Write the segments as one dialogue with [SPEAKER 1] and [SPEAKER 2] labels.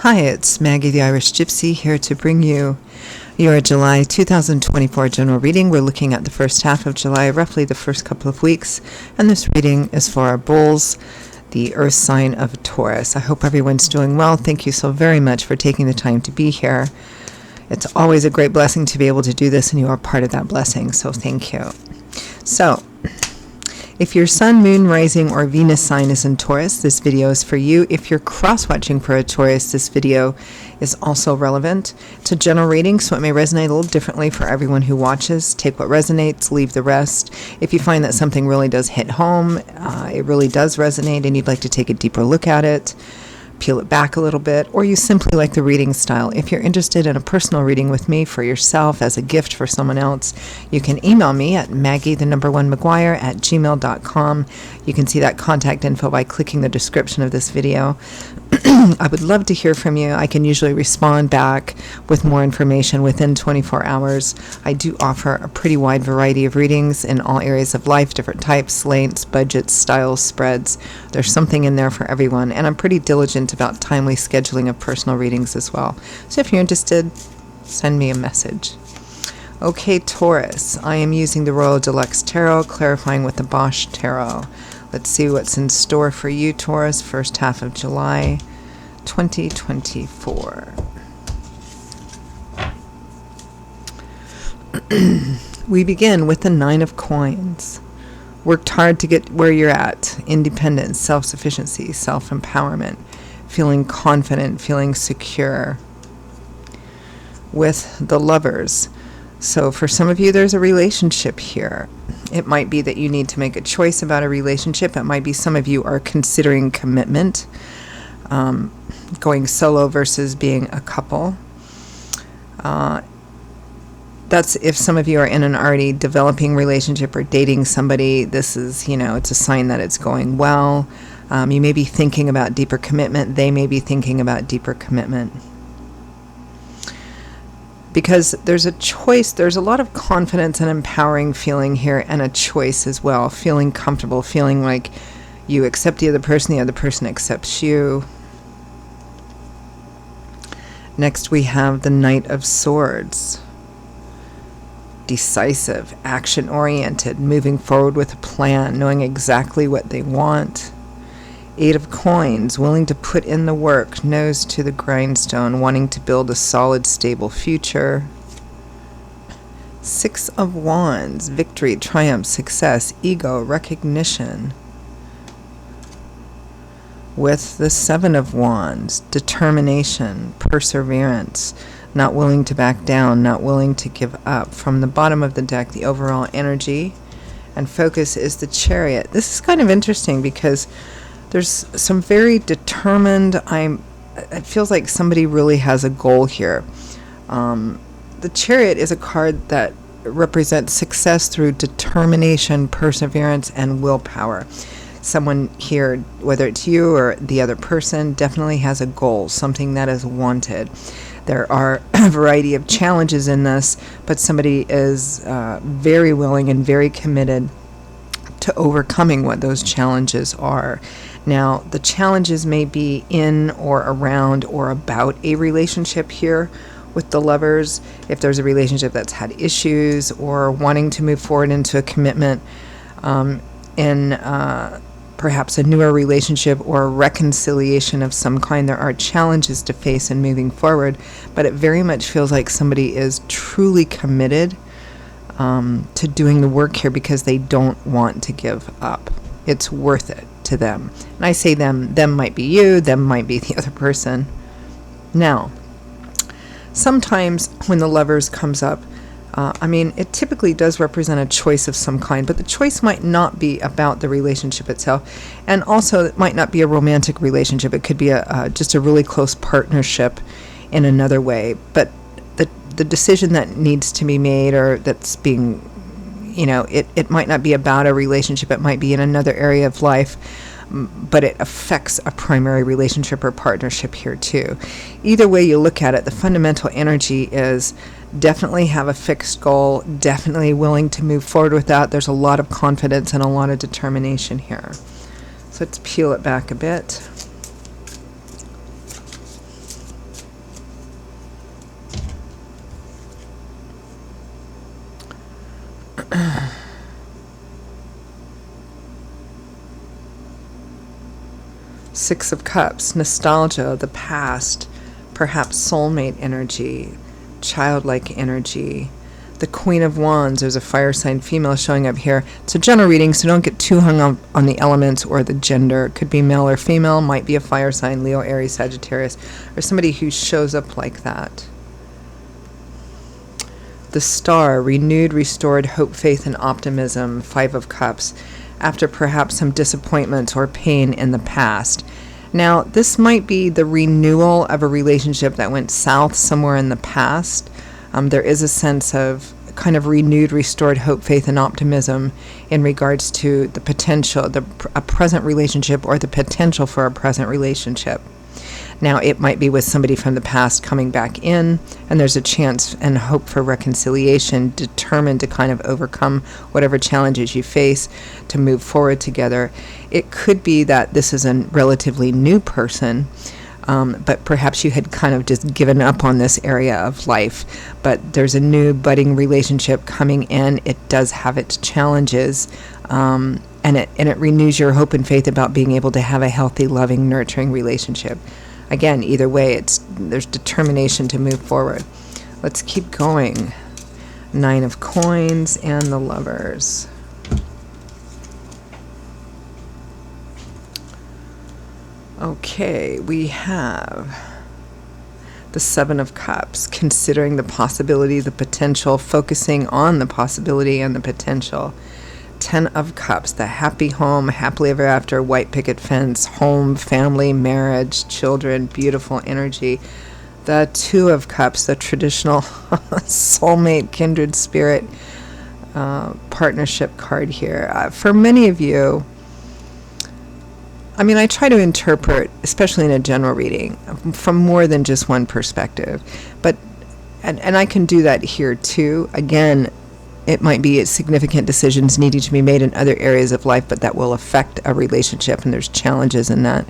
[SPEAKER 1] Hi, it's Maggie the Irish Gypsy here to bring you your July 2024 general reading. We're looking at the first half of July, roughly the first couple of weeks, and this reading is for our bulls, the earth sign of Taurus. I hope everyone's doing well. Thank you so very much for taking the time to be here. It's always a great blessing to be able to do this, and you are part of that blessing, so thank you. So, if your sun, moon, rising, or Venus sign is in Taurus, this video is for you. If you're cross-watching for a Taurus, this video is also relevant. It's a general reading, so it may resonate a little differently for everyone who watches. Take what resonates, leave the rest. If you find that something really does hit home, it really does resonate, and you'd like to take a deeper look at it, peel it back a little bit, or you simply like the reading style. If you're interested in a personal reading with me for yourself as a gift for someone else, you can email me at maggie1maguire@gmail.com. You can see that contact info by clicking the description of this video. I would love to hear from you. I can usually respond back with more information within 24 hours. I do offer a pretty wide variety of readings in all areas of life, different types, lengths, budgets, styles, spreads. There's something in there for everyone, and I'm pretty diligent about timely scheduling of personal readings as well. So if you're interested, send me a message. Okay, Taurus, I am using the Royal Deluxe Tarot, clarifying with the Bosch Tarot. Let's see what's in store for you, Taurus, first half of July 2024. We begin with the Nine of Coins. Worked hard to get where you're at. Independence, self-sufficiency, self-empowerment, feeling confident, feeling secure. With the Lovers. So for some of you, there's a relationship here. It might be that you need to make a choice about a relationship. It might be some of you are considering commitment, going solo versus being a couple. That's if some of you are in an already developing relationship or dating somebody. This is, it's a sign that it's going well. You may be thinking about deeper commitment. They may be thinking about deeper commitment. Because there's a choice, there's a lot of confidence and empowering feeling here, and a choice as well. Feeling comfortable, feeling like you accept the other person accepts you. Next we have the Knight of Swords. Decisive, action-oriented, moving forward with a plan, knowing exactly what they want. Eight of Coins, willing to put in the work, nose to the grindstone, wanting to build a solid, stable future. Six of Wands, victory, triumph, success, ego, recognition. With the Seven of Wands, determination, perseverance, not willing to back down, not willing to give up. From the bottom of the deck, the overall energy and focus is the Chariot. This is kind of interesting because there's some very determined, it feels like somebody really has a goal here. The Chariot is a card that represents success through determination, perseverance, and willpower. Someone here, whether it's you or the other person, definitely has a goal, something that is wanted. There are a variety of challenges in this, but somebody is very willing and very committed to overcoming what those challenges are. Now, the challenges may be in or around or about a relationship here with the Lovers. If there's a relationship that's had issues or wanting to move forward into a commitment in perhaps a newer relationship or a reconciliation of some kind, there are challenges to face in moving forward, but it very much feels like somebody is truly committed to doing the work here because they don't want to give up. It's worth it to them. And I say them might be you, them might be the other person. Now, sometimes when the Lovers comes up, it typically does represent a choice of some kind, but the choice might not be about the relationship itself. And also, it might not be a romantic relationship. It could be just a really close partnership in another way. But the decision that needs to be made, or that's being, it might not be about a relationship. It might be in another area of life, but it affects a primary relationship or partnership here too. Either way you look at it, the fundamental energy is definitely have a fixed goal, definitely willing to move forward with that. There's a lot of confidence and a lot of determination here. So let's peel it back a bit. Six of Cups, nostalgia, the past, perhaps soulmate energy, childlike energy. The Queen of Wands, there's a fire sign female showing up here. It's a general reading, so don't get too hung up on the elements or the gender. It could be male or female, might be a fire sign, Leo, Aries, Sagittarius, or somebody who shows up like that. The Star, renewed, restored hope, faith, and optimism, Five of Cups, after perhaps some disappointments or pain in the past. Now, this might be the renewal of a relationship that went south somewhere in the past. There is a sense of kind of renewed, restored hope, faith, and optimism in regards to the potential, a present relationship or the potential for a present relationship. Now, it might be with somebody from the past coming back in, and there's a chance and hope for reconciliation, determined to kind of overcome whatever challenges you face, to move forward together. It could be that this is a relatively new person, but perhaps you had kind of just given up on this area of life. But there's a new budding relationship coming in. It does have its challenges, and it renews your hope and faith about being able to have a healthy, loving, nurturing relationship. Again, either way, there's determination to move forward. Let's keep going. Nine of Coins and the Lovers. Okay, we have the Seven of Cups, considering the possibility, the potential, focusing on the possibility and the potential. 10 of Cups, the happy home, happily ever after, white picket fence, home, family, marriage, children, beautiful energy. The Two of Cups, the traditional soulmate, kindred spirit, partnership card here. For many of you, I mean, I try to interpret, especially in a general reading, from more than just one perspective. But, and I can do that here too. Again, it might be significant decisions needing to be made in other areas of life, but that will affect a relationship, and there's challenges in that.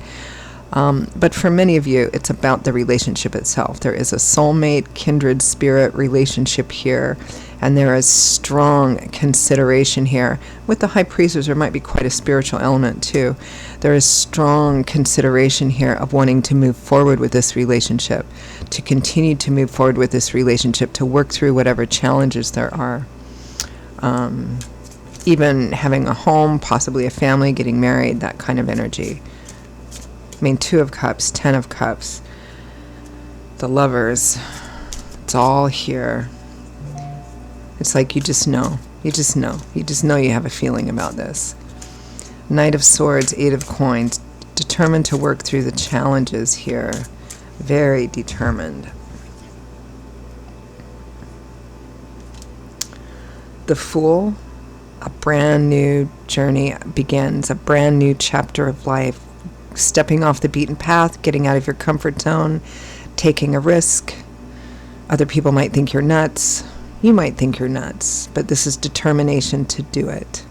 [SPEAKER 1] But for many of you, it's about the relationship itself. There is a soulmate, kindred spirit relationship here, and there is strong consideration here. With the High Priestess, there might be quite a spiritual element too. There is strong consideration here of wanting to move forward with this relationship, to continue to move forward with this relationship, to work through whatever challenges there are. Even having a home, possibly a family, getting married, that kind of energy. I mean, Two of Cups, 10 of Cups, the Lovers, it's all here. It's like you just know. You just know. You just know you have a feeling about this. Knight of Swords, 8 of Coins, determined to work through the challenges here. Very determined. The Fool, a brand new journey begins, a brand new chapter of life. Stepping off the beaten path, getting out of your comfort zone, taking a risk. Other people might think you're nuts. You might think you're nuts, but this is determination to do it.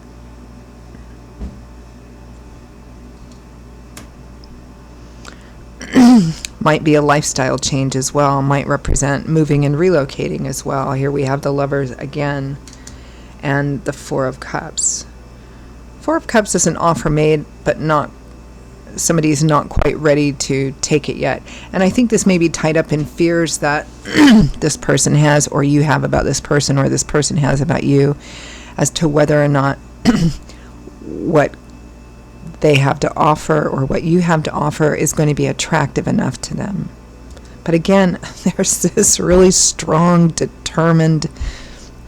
[SPEAKER 1] Might be a lifestyle change as well, might represent moving and relocating as well. Here we have the Lovers again, and the Four of Cups. Four of Cups is an offer made, but not somebody's not quite ready to take it yet. And I think this may be tied up in fears that this person has, or you have about this person, or this person has about you, as to whether or not what they have to offer or what you have to offer is going to be attractive enough to them. But again, there's this really strong, determined,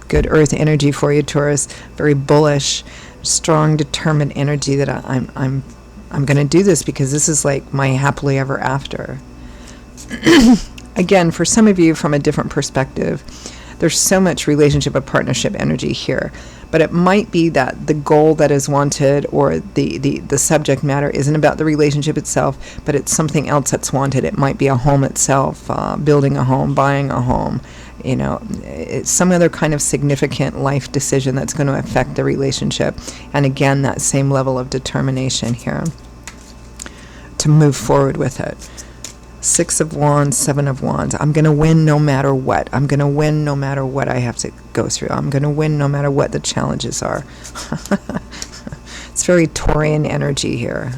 [SPEAKER 1] good earth energy for you, Taurus. Very bullish, strong, determined energy that I'm going to do this because this is like my happily ever after. Again, for some of you from a different perspective, there's so much relationship and partnership energy here. But it might be that the goal that is wanted, or the subject matter, isn't about the relationship itself, but it's something else that's wanted. It might be a home itself, building a home, buying a home. You know, it's some other kind of significant life decision that's going to affect the relationship. And again, that same level of determination here to move forward with it. 6 of Wands, 7 of Wands. I'm going to win no matter what. I'm going to win no matter what I have to go through. I'm going to win no matter what the challenges are. It's very Taurian energy here.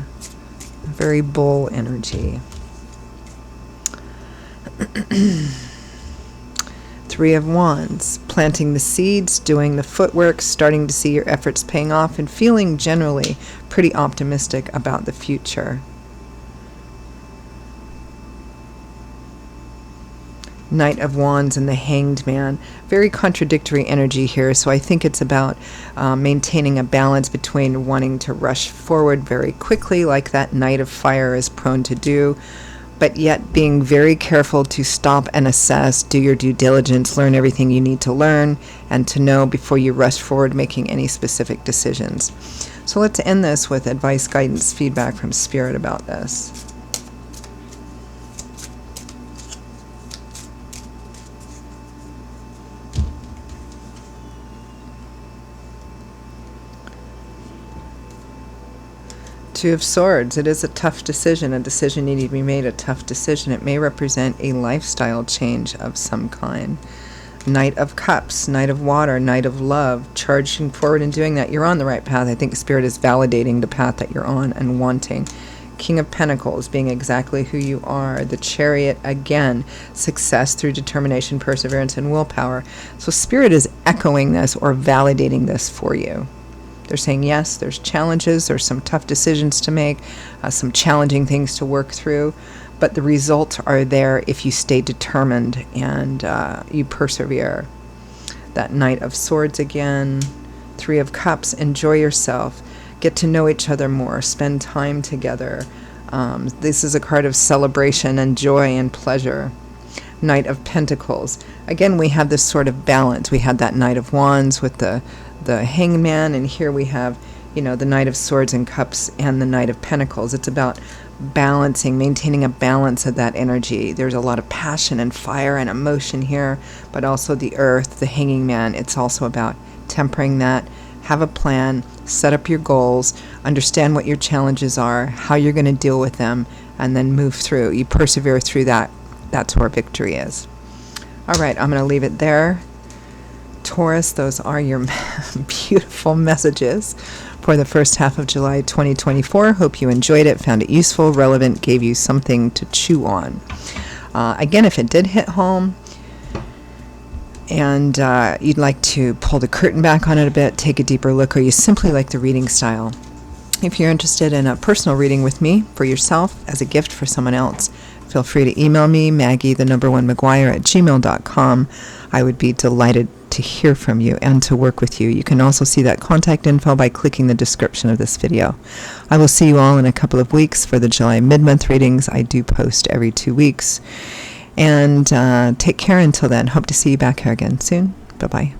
[SPEAKER 1] Very bull energy. Three of Wands, planting the seeds, doing the footwork, starting to see your efforts paying off, and feeling generally pretty optimistic about the future. Knight of Wands and the Hanged Man. Very contradictory energy here, so I think it's about maintaining a balance between wanting to rush forward very quickly, like that Knight of Fire is prone to do, but yet being very careful to stop and assess, do your due diligence, learn everything you need to learn and to know before you rush forward making any specific decisions. So let's end this with advice, guidance, feedback from Spirit about this. Two of Swords. It is a tough decision, a decision needing to be made, a tough decision. It may represent a lifestyle change of some kind. Knight of Cups, Knight of Water, Knight of Love, charging forward and doing that. You're on the right path. I think Spirit is validating the path that you're on and wanting. King of Pentacles, being exactly who you are. The Chariot, again, success through determination, perseverance, and willpower. So Spirit is echoing this or validating this for you. They're saying, yes, there's challenges, there's some tough decisions to make, some challenging things to work through, but the results are there if you stay determined and you persevere. That Knight of Swords again, Three of Cups, enjoy yourself, get to know each other more, spend time together. This is a card of celebration and joy and pleasure. Knight of Pentacles. Again, we have this sort of balance. We had that Knight of Wands with the Hanged Man, and here we have, the Knight of Swords and Cups and the Knight of Pentacles. It's about balancing, maintaining a balance of that energy. There's a lot of passion and fire and emotion here, but also the Earth, the Hanging Man. It's also about tempering that, have a plan, set up your goals, understand what your challenges are, how you're going to deal with them, and then move through. You persevere through that. That's where victory is. All right, I'm going to leave it there. Taurus, those are your beautiful messages for the first half of July 2024. Hope you enjoyed it, found it useful, relevant, gave you something to chew on. Again, if it did hit home and you'd like to pull the curtain back on it a bit, take a deeper look, or you simply like the reading style, if you're interested in a personal reading with me for yourself as a gift for someone else, feel free to email me, Maggie1McGuire@gmail.com. I would be delighted to hear from you and to work with you. You can also see that contact info by clicking the description of this video. I will see you all in a couple of weeks for the July mid-month readings. I do post every 2 weeks. And take care until then. Hope to see you back here again soon. Bye-bye.